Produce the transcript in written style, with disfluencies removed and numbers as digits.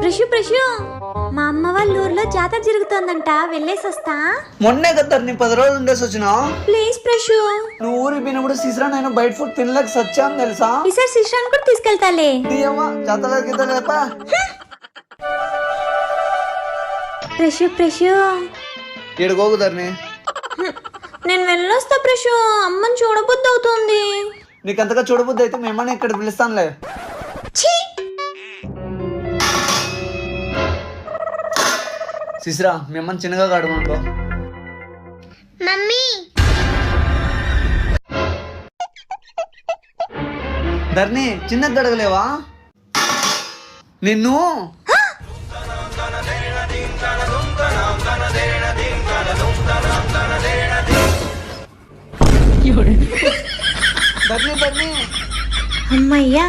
ప్రశు మా అమ్మ వాళ్ళ ఊర్లో జాతర జరుగుతోందంట, వెళ్ళేసి వస్తా. మొన్నే కదా నీ 10 రోజులు ఉండేసి వచ్చినా. ప్లీజ్ ప్రశు. నువ్వు ఊరికి పోయినప్పుడు సిసరా నేను బయట ఫుడ్ తినలేక సచ్చాను తెలుసా. ఈసారి శిష్యాన్ని కూడా తీసుకెళ్తాలే. జాతర ప్రశు ఏడుకోకుదర్ని. నేను వెళ్ళొస్తా ప్రశు, అమ్మని చూడబుద్ధి అవుతుంది. నీకంతగా చూడబుద్ది అయితే మేమన్నా ఇక్కడ పిలుస్తానులే. సిసరా మేమన్నా చిన్నగా కడుగుంటో. మమ్మీ ధర్ని చిన్నగా గడగలేవా నిన్ను? ధర్ని అమ్మయ్యా